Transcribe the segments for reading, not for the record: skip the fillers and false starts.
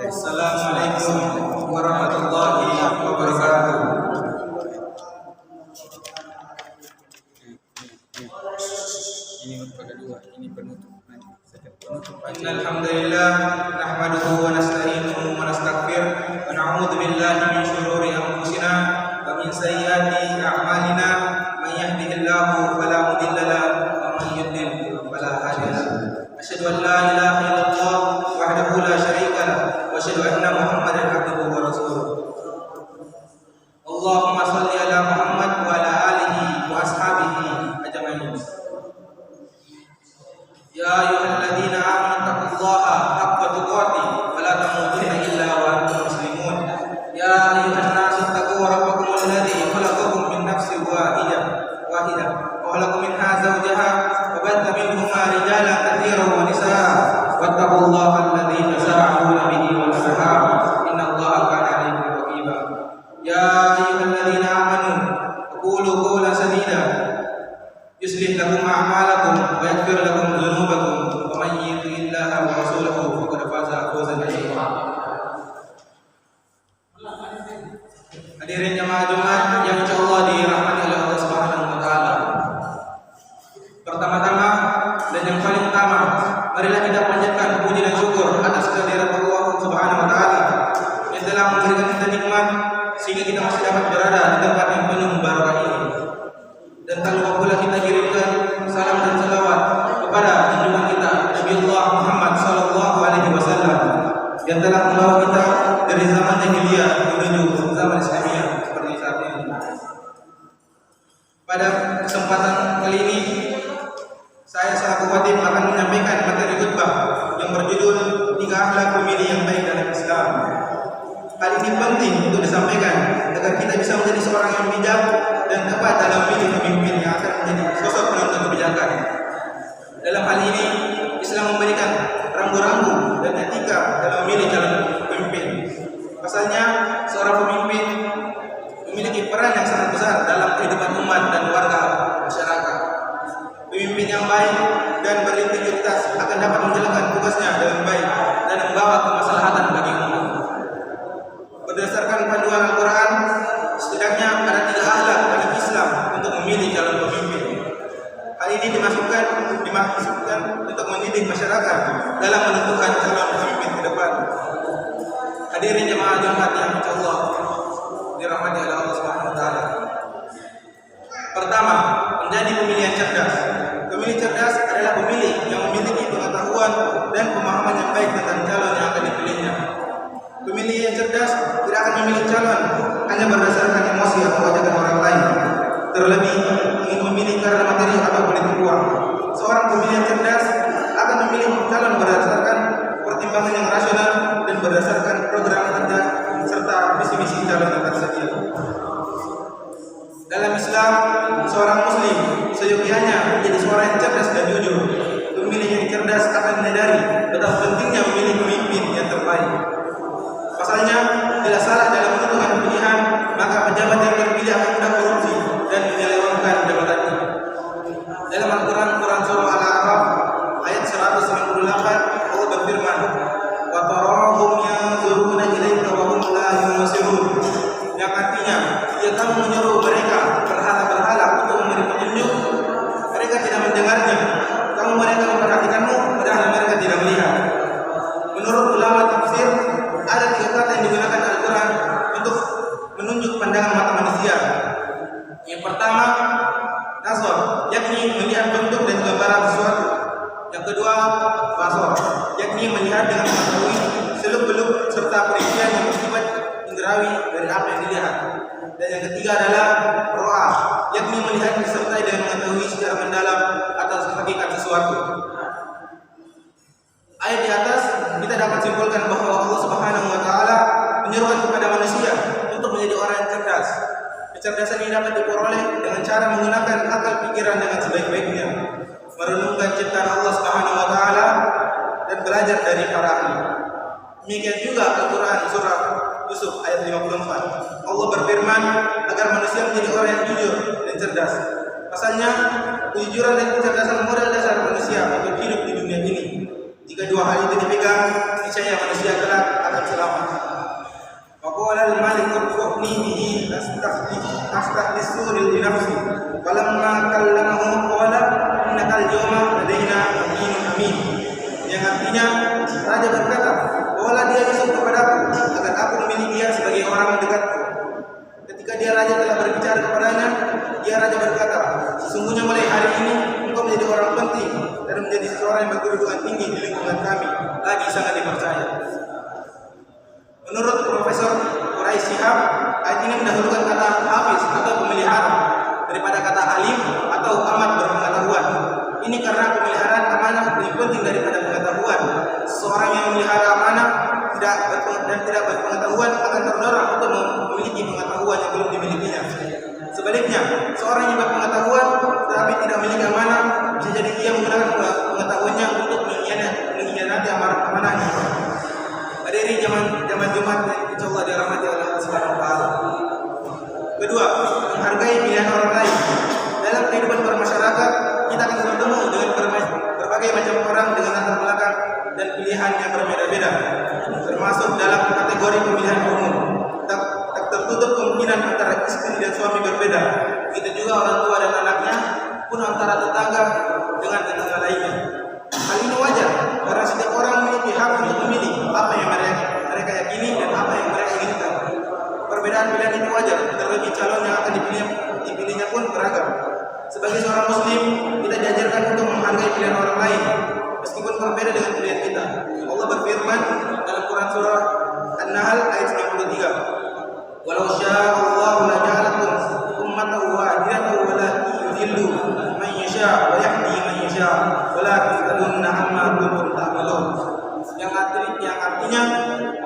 Assalamualaikum warahmatullahi wabarakatuh. Ini untuk kedua, ini penutup. Innal hamdalillah nahmaduhu wa nasta'inuhu wa nastaghfir wa na'udzu billahi min shururi anfusina wa min sayyiati a'malina may yahdihillahu fala mudilla lahu wa man yudlil fala hadiya lahu. Asyhadu an la ilaha illallah wahdahu la syarika lahu wa asyhadu anna Muhammadan abduhu wa rasuluh. Allahumma shalli ala Muhammad wa ala alihi wa ashabihi ajma'in. Ya ayyuhalladzina amanu taqullaha haqqa tuqatih wa la tamutunna illa wa antum muslimun. Ya ayyuhan nasu taqu rabbakum alladzi khalaqakum min nafsin wahidah wa khalaqa minha zawjaha wa batha minhuma rijalan katsiran wa nisaa wattaqullaha alladzi tasaaluna bihi wal arham innallaha kana 'alaykum raqiba. Ya ayyuhalladzina amanu qulu qawlan sadida yuslih lakum a'malakum wa yaghfir lakum dhunubakum wa man yuti'illaha wa rasulahu faqad faza fawzan 'azima. Hadirin jamaah Jumat yang insyaallah dirahmati oleh Allah Subhanahu wa taala. Pertama-tama dan yang paling utama, marilah kita panjatkan puji dan syukur atas kehadirat Allah Subhanahu wa taala yang telah memberikan kita nikmat sehingga kita masih dapat berada di tempat yang penuh barakah ini. Dan tak lupa pula kita kirimkan salam dan salawat kepada junjungan kita Nabi Allah Muhammad sallallahu alaihi wasallam yang telah membawa kita dari zaman jahiliyah menuju zaman Islamiyah seperti saat ini. Pada kesempatan kali ini saya selaku khatib akan menyampaikan materi khutbah yang berjudul 3 akhlak pemilih yang baik dalam Islam. Hal ini penting untuk disampaikan agar kita bisa menjadi seorang yang bijak dan tepat dalam memilih pemimpin yang akan menjadi sosok penonton kebijakan. Dalam hal ini, Islam memberikan rambu-rambu dan etika dalam memilih calon pemimpin. Pasalnya, seorang pemimpin memiliki peran yang sangat besar dalam kehidupan umat dan warga masyarakat. Pemimpin yang baik dan berintegritas akan dapat menjalankan tugasnya dengan baik dan membawa kemaslahatan bagi umat. Berdasarkan panduan Al-Quran, setidaknya ada 3 akhlak dalam Islam untuk memilih calon pemimpin. Hal ini dimaksudkan untuk mendidik masyarakat dalam menentukan calon pemimpin ke depan. Hadirin jemaah Jumat yang insyaallah dirahmati oleh Allah Subhanahu wa taala. Pertama, menjadi pemilih yang cerdas. Pemilih cerdas adalah pemilih yang memiliki pengetahuan dan pemahaman yang baik tentang calon yang akan dipilihnya. Pemilih yang cerdas tidak akan memilih calon hanya berdasarkan emosi atau ajakan orang lain, terlebih ingin memilih karena materi atau politik uang. Seorang pemilih yang cerdas akan memilih calon berdasarkan pertimbangan yang rasional dan berdasarkan program kerja serta visi-misi calon yang tersedia. Dalam Islam, seorang muslim seyogianya menjadi seorang yang cerdas dan jujur. Pemilih yang cerdas akan menyadari betapa pentingnya memilih pemimpin yang terbaik. Pasalnya, bila salah dalam menentukan pilihan, maka pejabat yang terpilih akan mudah korupsi dan menyelewengkan jabatannya. Dalam Al-Quran, surah Al-A'raf ayat 198, Allah berfirman, "Wa tarahum yanzuruna ilaika wa hum la yubsirun." Yang artinya, jika kamu menyuruh mereka berhala-berhala untuk memberi petunjuk, mereka tidak mendengarnya. Mereka memperhatikanmu padahal mereka tidak melihat. Menurut ulama tafsir, ada 3 kata yang digunakan Al-Quran untuk menunjuk pandangan mata manusia. Yang pertama, nazar, yakni melihat bentuk dan gambaran sesuatu. Yang kedua, basar, yakni melihat dengan mengetahui seluk-beluk serta perincian yang bersifat indrawi dari apa yang dilihat. Dan yang ketiga adalah ro'ah, yakni melihat disertai dengan mengetahui secara mendalam atas hakikat sesuatu. Ayat di atas kita dapat simpulkan bahwa Allah Subhanahu wa taala menyerukan kepada manusia untuk menjadi orang yang cerdas. Kecerdasan ini dapat diperoleh dengan cara menggunakan akal pikiran dengan sebaik-baiknya, merenungkan ciptaan Allah Subhanahu wa taala dan belajar dari para ahli. Demikian juga Al-Quran surah Yusuf ayat 54. Allah berfirman agar manusia menjadi orang yang jujur dan cerdas. Pasalnya, kejujuran dan kecerdasan modal dasar manusia untuk hidup di dunia ini. Jika dua hal itu dipegang, niscaya manusia kelak akan selamat yad'uni bihi astahlisu li nafsi falamma kallamahu qala innakal yawma ladaina aminun amin. Yang artinya raja berkata, bawalah dia besok kepadaku agar aku memilih dia sebagai orang dekatku. Ketika dia raja telah berbicara kepadanya, dia raja berkata, sesungguhnya mulai hari ini engkau menjadi orang penting dan menjadi seseorang yang berkedudukan tinggi di lingkungan kami, lagi sangat dipercaya. Menurut Profesor Quraisy Shihab, ayat ini mendahulukan kata hafiz atau pemelihara daripada kata alim atau amat berpengetahuan. Ini karena pemeliharaan amanah lebih penting daripada pengetahuan. Seseorang yang memelihara amanah dan tidak berpengetahuan akan terdorong untuk memiliki pengetahuan yang belum dimilikinya. Sebaliknya, seorang yang berpengetahuan tetapi tidak memiliki amanah bisa jadi dia menggunakan pengetahuannya untuk mengkhianati amanahnya. Hadiri zaman Jumat yang insyaallah dirahmati oleh Allah Subhanahu wa taala. Kedua, menghargai pilihan orang lain. Dalam kehidupan bermasyarakat, kita akan bertemu dengan berbagai macam orang dengan latar belakang dan pilihan yang berbeda-beda, termasuk dalam kategori pemilihan umum. Tak tertutup kemungkinan antara istri dan suami berbeda. Begitu juga orang tua dan anaknya, pun antara tetangga dengan tetangga lainnya. Hal ini wajar karena setiap orang memiliki hak untuk memilih apa yang mereka yakini dan apa yang mereka inginkan. Perbedaan pilihan itu wajar, terlebih calon yang akan dipilihnya pun beragam. Sebagai seorang muslim, kita diajarkan untuk menghargai pilihan orang lain meskipun berbeda dengan pilihan kita. Allah berfirman dalam Quran surah An-Nahl ayat 93, "Walau syaa Allahu laja'alakum ummatan wahidatan walakin yudhillu man yasha' wa yahdi man yasha' walakin tadunna amma kuntum ta'malun." Yang artinya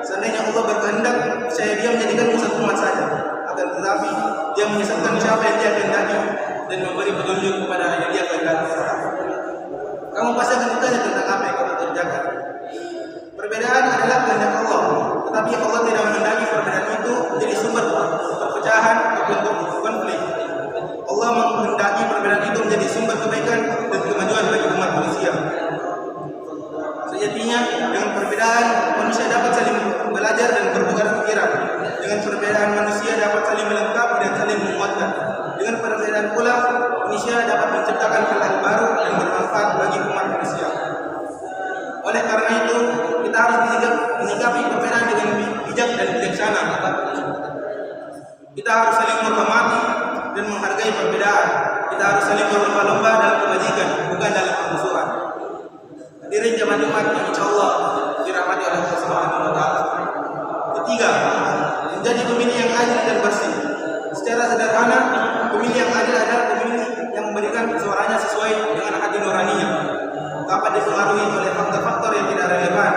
seandainya Allah berkehendak, saya dia menjadikan satu umat saja, akan tetapi dia menyesatkan siapa yang dia kehendaki dan memberi petunjuk kepada yang dia kehendaki. Kamu pasti akan ditanya tentang apa yang kamu kerjakan. Perbedaan adalah kehendak Allah, tetapi Allah tidak menghendaki perbedaan itu menjadi sumber perpecahan ataupun konflik. Allah menghendaki perbedaan itu menjadi sumber kebaikan dan kemajuan bagi umat manusia. Sejatinya dengan perbedaan manusia dapat saling belajar dan bertukar pikiran. Dengan perbedaan manusia dapat saling melengkapi dan saling menguatkan. Dengan perbedaan pula manusia dapat menciptakan hal-hal baru dan bermanfaat bagi umat manusia. Oleh karena itu kita harus menyikapi perbedaan dengan bijak dan bijaksana. Kita harus saling menghormati dan menghargai perbedaan. Kita harus saling berlomba-lomba dalam kebajikan, bukan dalam permusuhan. Hadirin jamaah Jumat yang insyaallah dirahmati oleh Allah Subhanahu wa taala. Ketiga, menjadi pemilih yang adil dan bersih. Secara sederhana, pemilih yang adil adalah pemilih yang memberikan suaranya sesuai dengan hati nuraninya, tanpa dipengaruhi oleh faktor-faktor yang tidak relevan.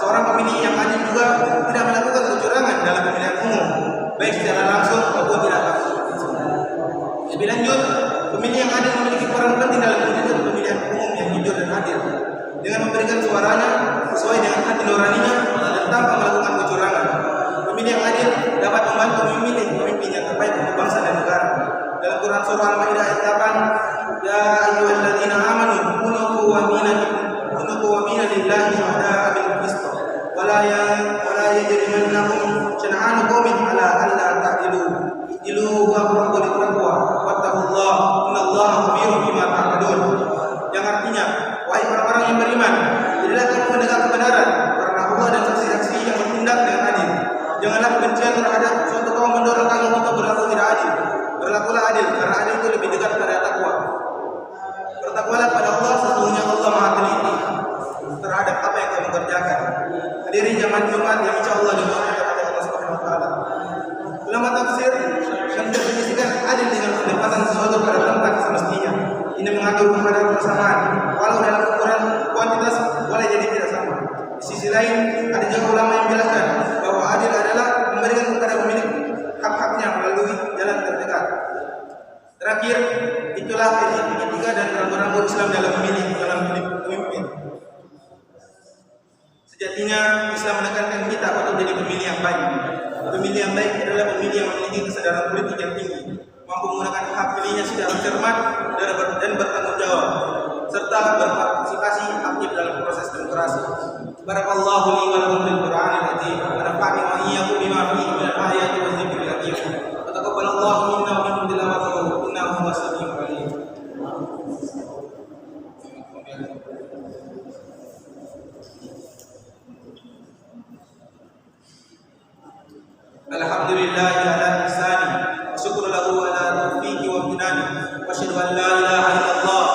Seorang pemilih yang adil juga tidak melakukan kecurangan dalam pemilihan umum, baik secara langsung maupun tidak langsung. Lebih lanjut, pemilih yang adil memiliki peran penting dalam mewujudkan pemilihan umum yang jujur dan adil, dengan memberikan suaranya sesuai dengan hati nuraninya dan tanpa melakukan kecurangan. Pemilih yang adil dapat membantu memilih pemimpin yang terbaik untuk bangsa dan negara. Dalam Quran surah Al-Maidah ayat 8, "Ya ayyuhalladzina amanu kunu qawwamina lillahi syuhada'a bil qist wa la yajrimannakum shana'anu qaumin 'ala alla ta'dilu i'dilu huwa aqrabu lit-taqwa wattaqullaha innallaha khabirun bima ta'malun." Yang artinya, wahai orang-orang yang beriman, jadilah kamu menegak kebenaran karena Allah dan saksi-saksi yang bertindak dengan adil. Janganlah kebencian terhadap suatu kaum mendorong kamu untuk berlaku tidak adil. Berlakulah adil karena adil itu lebih dekat pada takwa. Bertakwalah pada Allah, sesungguhnya Allah Maha teliti terhadap apa yang kamu kerjakan. Hadirin jamaah Jumat yang insyaallah dimuliakan oleh Allah Subhanahu wa taala. Ulama tafsir mendefinisikan adil dengan penempatan sesuatu pada tempat semestinya. Ini mengatur kepada persamaan, walau dalam ukuran kuantitas boleh jadi tidak sama. Di sisi lain, ada juga ulama yang menjelaskan bahwa adil adalah memberikan kepada pemilik hak-haknya melalui jalan terdekat. Terakhir, itulah prinsip ketiga dan rambu-rambu Islam dalam memilih pemimpin. Sejatinya Islam menekankan kita untuk menjadi pemilih yang baik. Pemilih yang baik adalah pemilih yang memiliki kesadaran politik yang tinggi, mampu menggunakan hak pilihnya secara cermat dan bertanggung jawab, serta berpartisipasi aktif dalam proses demokrasi. Barakallahu li wa lakum bil Qur'anil azim wa nafa'ani wa iyyakum bima fihi min al-ayati wa dzikril hakim. Alhamdulillah ala ihsani wa syukru lahu ala taufiqi wa amtinani wa asyhadu an la ilaha illallah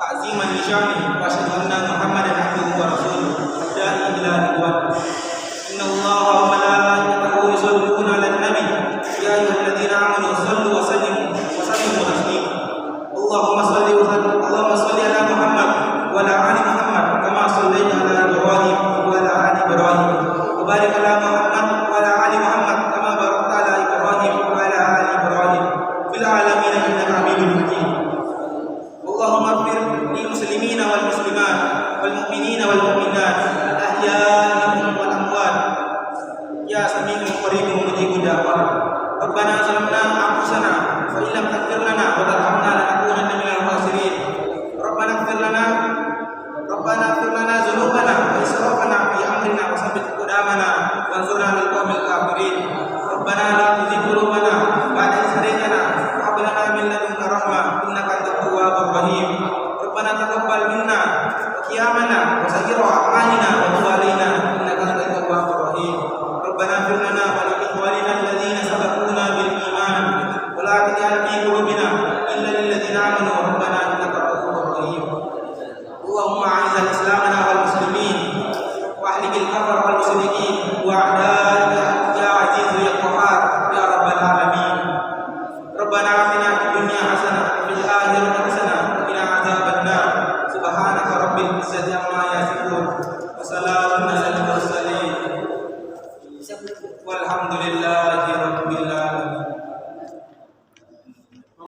ta'ziman li sya'ni wa asyhadu anna Muhammadan abduhu wa rasuluh da'i ila ridwan. Inna Allaha wa malaikatahu yusholluna 'alan nabi ya ayyuhalladzina amanu shallu wa sallimu taslima. Allahumma shalli ala Muhammad wa ala ali Muhammad kama shallaita ala Ibrahim wa ala ali Ibrahim wa barik ala Muhammad wa ala ali Muhammad kama barakta ala Ibrahim wa ala ali Ibrahim fil alamin innaka Hamidum Majid. Allahumma ighfir lil muslimina wal muslimat wal mu'minina wal mu'minat al ahya'i minhum wal amwat ya sami'un qaribun mujibud da'wat. Rabbana zalamna anfusana fa in lam taghfir lana wa tarhamna lanakunanna minal khasirin. Rabbana ighfir lana dhunubana wa israfana fi amrina wa tsabbit aqdamana wansurna 'alal qawmil kafirin. Rabbana la tuzigh qulubana ba'da idh hadaytana wa hab lana min ladunka rahmah innaka antat tawwabur rahim. Rabbana taqabbal minna wa qiyamana wa saghir a'malina wa tub 'alaina innaka antat tawwabur rahim. Rabbana ighfir lana wa li ikhwanina alladhina sabaquna bil iman wa la taj'al fi qulubina illa lil ladzina amanu rabbana innaka ra'ufur rahim. Allahumma a'izz al-islamana wal muslimin wa ahlikil kafar wal musyrikin wa a'da'aka ya aziz ya qahhar ya rabbal alamin. Rabbana atina fid dunya hasanah wa fil akhirati hasanah wa qina adzabannar. Subhanaka rabbil izzati amma yasifun wa salamun alal mursalin walhamdulillahi